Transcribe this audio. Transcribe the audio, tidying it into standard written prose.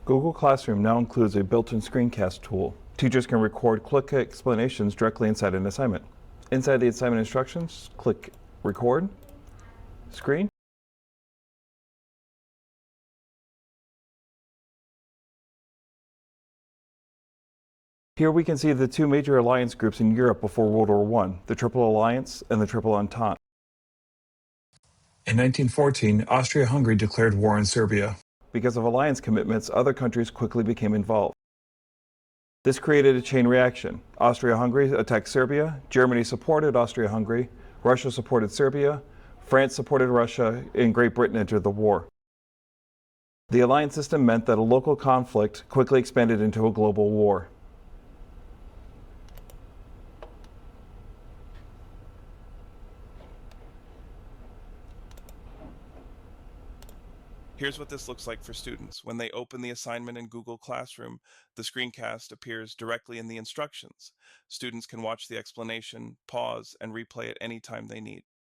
Google Classroom now includes a built-in screencast tool. Teachers can record quick explanations directly inside an assignment. Inside the assignment instructions, click Record, Screen. Here we can see the two major alliance groups in Europe before World War I, the Triple Alliance and the Triple Entente. In 1914, Austria-Hungary declared war on Serbia. Because of alliance commitments, other countries quickly became involved. This created a chain reaction. Austria-Hungary attacked Serbia, Germany supported Austria-Hungary, Russia supported Serbia, France supported Russia, and Great Britain entered the war. The alliance system meant that a local conflict quickly expanded into a global war. Here's what this looks like for students. When they open the assignment in Google Classroom, the screencast appears directly in the instructions. Students can watch the explanation, pause, and replay it anytime they need.